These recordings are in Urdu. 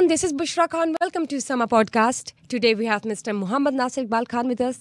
everyone, this is Bushra Khan. Welcome to Sama Podcast. Today we have Mr. Muhammad Nasir Iqbal Khan with us,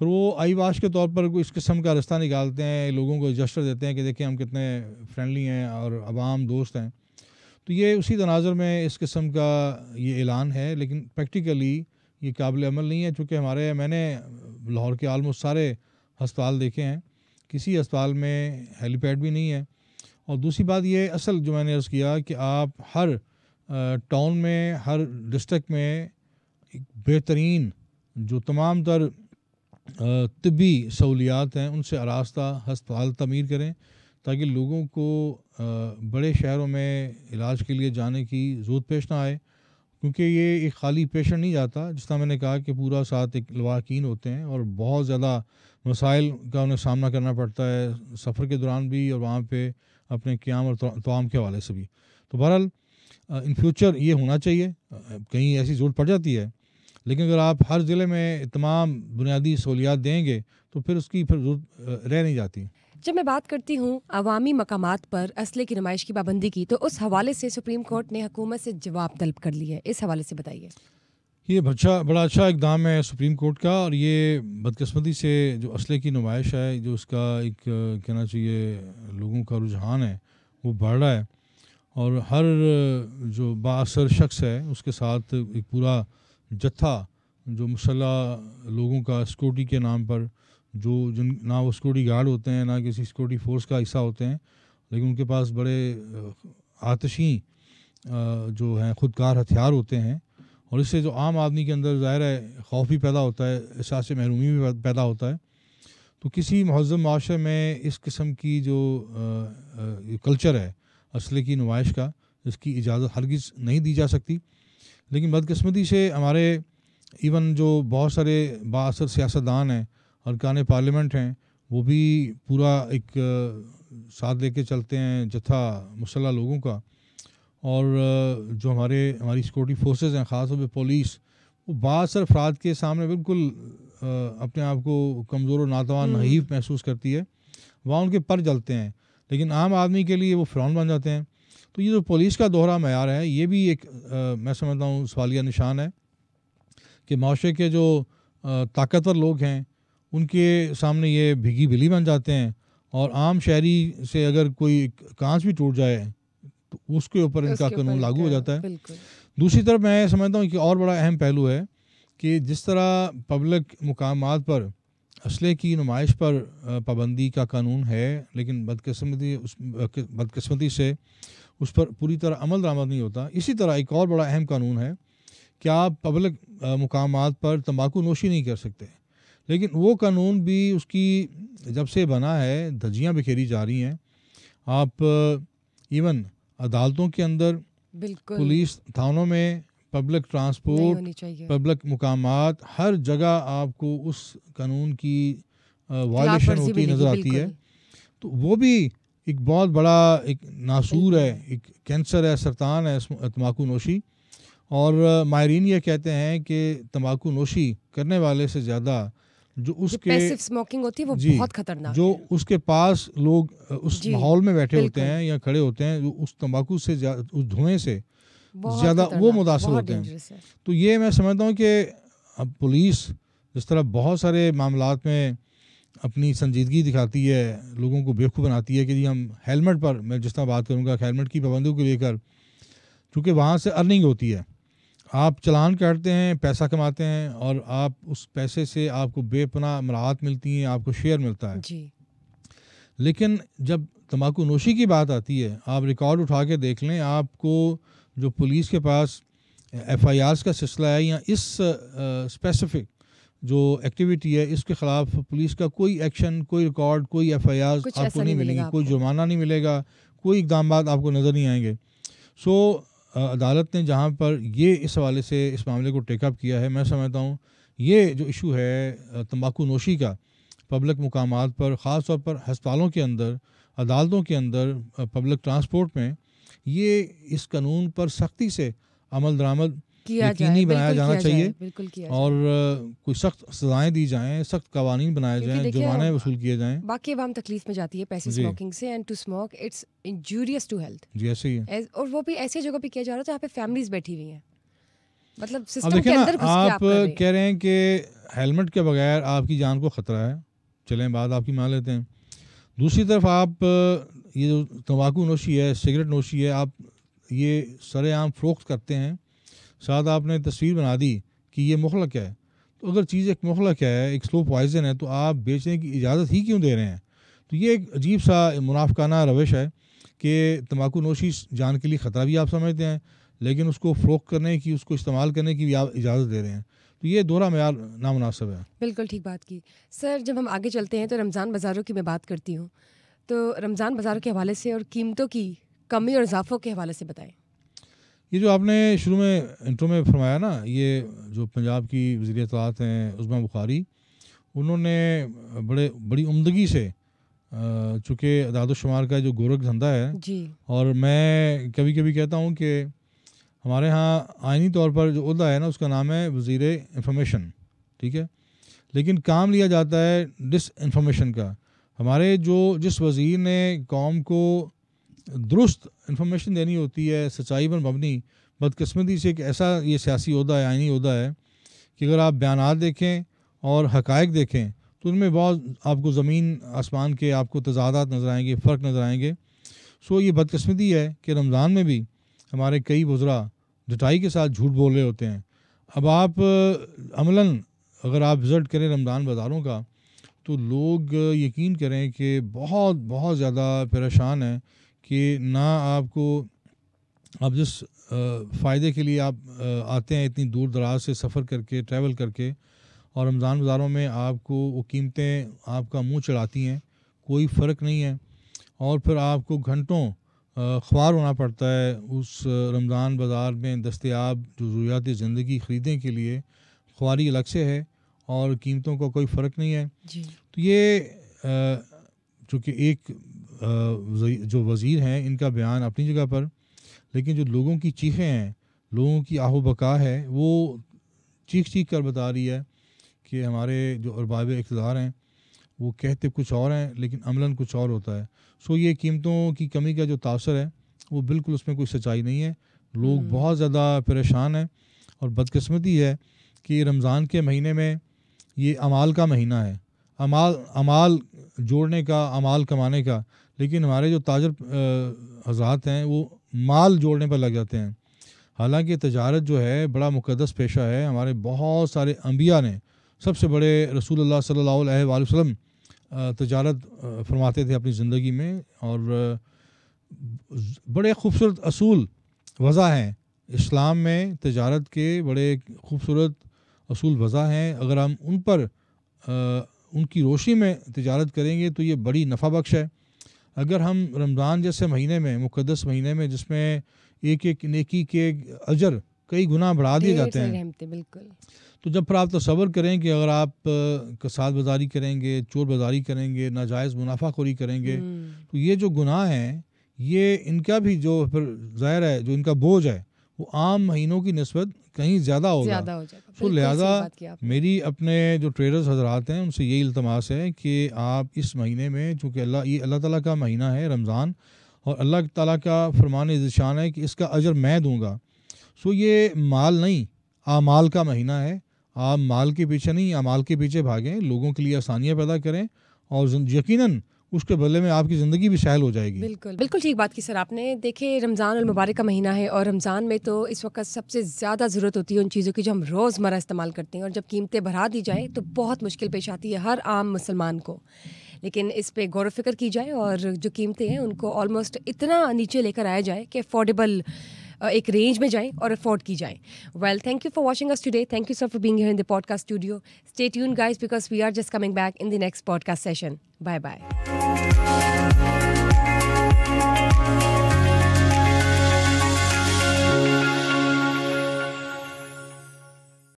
پھر وہ آئی واش کے طور پر اس قسم کا رستہ نکالتے ہیں, لوگوں کو جسٹر دیتے ہیں کہ دیکھیں ہم کتنے فرینڈلی ہیں اور عوام دوست ہیں. تو یہ اسی تناظر میں اس قسم کا یہ اعلان ہے, لیکن پریکٹیکلی یہ قابل عمل نہیں ہے, چونکہ میں نے لاہور کے آلموسٹ سارے ہسپتال دیکھے ہیں, کسی ہسپتال میں ہیلی پیڈ بھی نہیں ہے. اور دوسری بات یہ اصل جو میں نے عرض کیا کہ آپ ہر ٹاؤن میں, ہر ڈسٹرکٹ میں ایک بہترین جو تمام تر طبی سہولیات ہیں ان سے آراستہ ہسپتال تعمیر کریں, تاکہ لوگوں کو بڑے شہروں میں علاج کے لیے جانے کی ضرورت پیش نہ آئے, کیونکہ یہ ایک خالی پیشنٹ نہیں جاتا. جس طرح میں نے کہا کہ پورا ساتھ ایک لواحقین ہوتے ہیں اور بہت زیادہ مسائل کا انہیں سامنا کرنا پڑتا ہے سفر کے دوران بھی اور وہاں پہ اپنے قیام اور طعام کے حوالے سے بھی. تو بہرحال ان فیوچر یہ ہونا چاہیے, کہیں ایسی ضرورت پڑ جاتی ہے, لیکن اگر آپ ہر ضلع میں تمام بنیادی سہولیات دیں گے تو پھر اس کی ضرورت رہ نہیں جاتی. جب میں بات کرتی ہوں عوامی مقامات پر اسلحے کی نمائش کی پابندی کی, تو اس حوالے سے سپریم کورٹ نے حکومت سے جواب طلب کر لیا ہے, اس حوالے سے بتائیے. یہ بڑا اچھا اقدام ہے سپریم کورٹ کا, اور یہ بدقسمتی سے جو اسلحے کی نمائش ہے, جو اس کا ایک کہنا چاہیے لوگوں کا رجحان ہے وہ بڑھ رہا ہے, اور ہر جو بااثر شخص ہے اس کے ساتھ ایک پورا جتھا جو مسلح لوگوں کا سیکورٹی کے نام پر, جو نہ وہ سیکورٹی گارڈ ہوتے ہیں نہ کسی سیکورٹی فورس کا حصہ ہوتے ہیں, لیکن ان کے پاس بڑے آتشی جو ہیں خودکار ہتھیار ہوتے ہیں, اور اس سے جو عام آدمی کے اندر ظاہر ہے خوف بھی پیدا ہوتا ہے, احساس محرومی بھی پیدا ہوتا ہے. تو کسی مہذب معاشرے میں اس قسم کی جو کلچر ہے اسلحے کی نمائش کا, اس کی اجازت ہرگز نہیں دی جا سکتی. لیکن بدقسمتی سے ہمارے ایون جو بہت سارے بااثر سیاستدان ہیں, ارکان پارلیمنٹ ہیں, وہ بھی پورا ایک ساتھ لے کے چلتے ہیں جتھا مسلح لوگوں کا, اور جو ہماری سیکورٹی فورسز ہیں خاص طور پہ پولیس, وہ بااثر افراد کے سامنے بالکل اپنے آپ کو کمزور و ناتوان حیف محسوس کرتی ہے, وہاں ان کے پر جلتے ہیں, لیکن عام آدمی کے لیے وہ فرعون بن جاتے ہیں. تو یہ جو پولیس کا دوہرا معیار ہے, یہ بھی ایک میں سمجھتا ہوں سوالیہ نشان ہے کہ معاشرے کے جو طاقتور لوگ ہیں ان کے سامنے یہ بھیگی بلی بن جاتے ہیں, اور عام شہری سے اگر کوئی کانچ بھی ٹوٹ جائے تو اس کے اوپر ان کا قانون لاگو ہو جاتا ہے. دوسری طرف میں سمجھتا ہوں کہ اور بڑا اہم پہلو ہے کہ جس طرح پبلک مقامات پر اسلحے کی نمائش پر پابندی کا قانون ہے, لیکن بدقسمتی سے اس پر پوری طرح عمل درآمد نہیں ہوتا, اسی طرح ایک اور بڑا اہم قانون ہے کہ آپ پبلک مقامات پر تمباکو نوشی نہیں کر سکتے, لیکن وہ قانون بھی اس کی جب سے بنا ہے دھجیاں بکھیری جا رہی ہیں. آپ ایون عدالتوں کے اندر, پولیس تھانوں میں, پبلک ٹرانسپورٹ, پبلک مقامات, ہر جگہ آپ کو اس قانون کی وائلیشن ہوتی نظر آتی ہے. تو وہ بھی ایک بہت بڑا ایک ناسور ہے, ایک کینسر ہے, سرطان ہے تمباکو نوشی. اور ماہرین یہ کہتے ہیں کہ تمباکو نوشی کرنے والے سے زیادہ جو اس کے پیسو اسموکنگ ہوتی ہے وہ بہت خطرناک, جو اس کے پاس لوگ اس ماحول میں بیٹھے ہوتے ہیں یا کھڑے ہوتے ہیں, اس تمباکو سے اس دھوئیں سے زیادہ وہ متاثر ہوتے ہیں. تو یہ میں سمجھتا ہوں کہ اب پولیس جس طرح بہت سارے معاملات میں اپنی سنجیدگی دکھاتی ہے, لوگوں کو بیوقوف بناتی ہے کہ جی ہم ہیلمٹ پر, میں جس طرح بات کروں گا ہیلمٹ کی پابندیوں کو لے کر, چونکہ وہاں سے ارننگ ہوتی ہے, آپ چلان کاٹتے ہیں, پیسہ کماتے ہیں, اور آپ اس پیسے سے آپ کو بے پناہ مراعات ملتی ہیں, آپ کو شیئر ملتا ہے. لیکن جب تمباکو نوشی کی بات آتی ہے, آپ ریکارڈ اٹھا کے دیکھ لیں, آپ کو جو پولیس کے پاس ایف آئی آرز کا سلسلہ ہے یا اس اسپیسیفک جو ایکٹیویٹی ہے اس کے خلاف پولیس کا کوئی ایکشن, کوئی ریکارڈ, کوئی ایف آئی آرز آپ کو نہیں ملے گی, کوئی جرمانہ نہیں ملے گا, کوئی اقدامات آپ کو نظر نہیں آئیں گے. سو عدالت نے جہاں پر یہ اس حوالے سے اس معاملے کو ٹیک اپ کیا ہے, میں سمجھتا ہوں یہ جو ایشو ہے تمباکو نوشی کا پبلک مقامات پر, خاص طور پر ہسپتالوں کے اندر, عدالتوں کے اندر, پبلک ٹرانسپورٹ میں, یہ اس قانون پر سختی سے عمل درآمد یقینی بنایا جانا چاہیے, اور کوئی سخت سزائیں دی جائیں, سخت قوانین بنائے جائیں, جرمانے وصول کیے جائیں. باقی عوام تکلیف میں جاتی ہے پیسے اسموکنگ سے, and to smoke it's injurious to health. جی ایسے ہی ہے, اور وہ بھی ایسی جگہ پہ کیا جا رہا ہے جہاں پہ فیملیز بیٹھی ہوئی ہیں. مطلب اب سسٹم دیکھیں کے نا اندر گھس کے آپ آپ کر رہے ہیں. کہہ رہے ہیں کہ ہیلمٹ کے بغیر آپ کی جان کو خطرہ ہے, چلیں بات آپ کی مان لیتے ہیں. دوسری طرف آپ یہ جو تمباکو نوشی ہے, سگریٹ نوشی ہے, آپ یہ سر عام فروخت کرتے ہیں, ساتھ آپ نے تصویر بنا دی کہ یہ مخلق ہے. تو اگر چیز ایک مخلق ہے, ایک سلو پوائزن ہے, تو آپ بیچنے کی اجازت ہی کیوں دے رہے ہیں؟ تو یہ ایک عجیب سا منافقانہ روش ہے کہ تمباکو نوشی جان کے لیے خطرہ بھی آپ سمجھتے ہیں, لیکن اس کو فروخت کرنے کی, اس کو استعمال کرنے کی بھی آپ اجازت دے رہے ہیں. تو یہ دوہرا معیار نامناسب ہے. بالکل ٹھیک بات کی سر. جب ہم آگے چلتے ہیں تو رمضان بازاروں کی میں بات کرتی ہوں, تو رمضان بازاروں کے حوالے سے اور قیمتوں کی کمی اور اضافوں کے حوالے سے بتائیں. یہ جو آپ نے شروع میں انٹرو میں فرمایا نا, یہ جو پنجاب کی وزیر اطلاعات ہیں عظمیٰ بخاری, انہوں نے بڑی عمدگی سے, چونکہ اعداد و شمار کا جو گورکھ دھندا ہے, جی, اور میں کبھی کبھی کہتا ہوں کہ ہمارے ہاں آئینی طور پر جو عہدہ ہے نا, اس کا نام ہے وزیر انفارمیشن, ٹھیک ہے, لیکن کام لیا جاتا ہے ڈس انفارمیشن کا. ہمارے جس وزیر نے قوم کو درست انفارمیشن دینی ہوتی ہے, سچائی پر مبنی, بدقسمتی سے ایک ایسا یہ سیاسی عہدہ ہے, آئینی عہدہ ہے کہ اگر آپ بیانات دیکھیں اور حقائق دیکھیں تو ان میں بہت آپ کو زمین آسمان کے آپ کو تضادات نظر آئیں گے, فرق نظر آئیں گے. سو یہ بدقسمتی ہے کہ رمضان میں بھی ہمارے کئی وزراء ڈٹائی کے ساتھ جھوٹ بول رہے ہوتے ہیں. اب آپ عملاً اگر آپ وزٹ کریں رمضان بازاروں کا, تو لوگ یقین کریں کہ بہت بہت زیادہ پریشان ہیں کہ نہ آپ جس فائدے کے لیے آپ آتے ہیں اتنی دور دراز سے سفر کر کے, ٹریول کر کے, اور رمضان بازاروں میں آپ کو وہ قیمتیں آپ کا منہ چڑھاتی ہیں, کوئی فرق نہیں ہے. اور پھر آپ کو گھنٹوں خوار ہونا پڑتا ہے اس رمضان بازار میں دستیاب جو ضروریات زندگی خریدنے کے لیے. خواری الگ سے ہے اور قیمتوں کا کوئی فرق نہیں ہے. جی, تو یہ چونکہ ایک جو وزیر ہیں ان کا بیان اپنی جگہ پر, لیکن جو لوگوں کی چیخیں ہیں, لوگوں کی آہ و بکا ہے, وہ چیخ کر بتا رہی ہے کہ ہمارے جو ارباب اقتدار ہیں وہ کہتے کچھ اور ہیں لیکن عملاً کچھ اور ہوتا ہے. سو یہ قیمتوں کی کمی کا جو تاثر ہے وہ بالکل اس میں کوئی سچائی نہیں ہے. لوگ بہت زیادہ پریشان ہیں, اور بدقسمتی ہے کہ رمضان کے مہینے میں یہ اعمال کا مہینہ ہے, اعمال جوڑنے کا, اعمال کمانے کا, لیکن ہمارے جو تاجر حضرات ہیں وہ مال جوڑنے پر لگ جاتے ہیں. حالانکہ تجارت جو ہے بڑا مقدس پیشہ ہے. ہمارے بہت سارے انبیاء نے, سب سے بڑے رسول اللہ صلی اللہ علیہ وآلہ وسلم تجارت فرماتے تھے اپنی زندگی میں, اور بڑے خوبصورت اصول وضع ہیں اسلام میں. تجارت کے بڑے خوبصورت اصول وضع ہیں. اگر ہم ان پر ان کی روشنی میں تجارت کریں گے تو یہ بڑی نفع بخش ہے. اگر ہم رمضان جیسے مہینے میں, مقدس مہینے میں, جس میں ایک ایک نیکی کے اجر کئی گنا بڑھا دیے جاتے ہیں, بالکل, تو جب پھر آپ تصور کریں کہ اگر آپ کساد بازاری کریں گے, چور بازاری کریں گے, ناجائز منافع خوری کریں گے, تو یہ جو گناہ ہیں یہ ان کا بھی جو پھر ظاہر ہے جو ان کا بوجھ ہے وہ عام مہینوں کی نسبت کہیں زیادہ ہوگا. تو لہٰذا میری اپنے جو ٹریڈرز حضرات ہیں ان سے یہی التماس ہے کہ آپ اس مہینے میں, چونکہ یہ اللہ تعالیٰ کا مہینہ ہے رمضان, اور اللہ تعالیٰ کا فرمان ذیشان ہے کہ اس کا اجر میں دوں گا. سو یہ مال نہیں, اعمال کا مہینہ ہے. آپ مال کے پیچھے نہیں, اعمال کے پیچھے بھاگیں, لوگوں کے لیے آسانیاں پیدا کریں, اور یقیناً اس کے بدلے میں آپ کی زندگی بھی سہل ہو جائے گی. بالکل ٹھیک بات کی سر آپ نے. دیکھیں رمضان المبارک کا مہینہ ہے, اور رمضان میں تو اس وقت سب سے زیادہ ضرورت ہوتی ہے ان چیزوں کی جو ہم روزمرہ استعمال کرتے ہیں, اور جب قیمتیں بڑھا دی جائیں تو بہت مشکل پیش آتی ہے ہر عام مسلمان کو. لیکن اس پہ غور و فکر کی جائے اور جو قیمتیں ہیں ان کو آلموسٹ اتنا نیچے لے کر آیا جائے کہ افورڈیبل ایک رینج میں جائیں اور افورڈ کی جائیں. Well, thank you for watching us today. Thank you sir for being here in the podcast studio. Stay tune guys because we are just coming back in the next podcast session. Bye bye.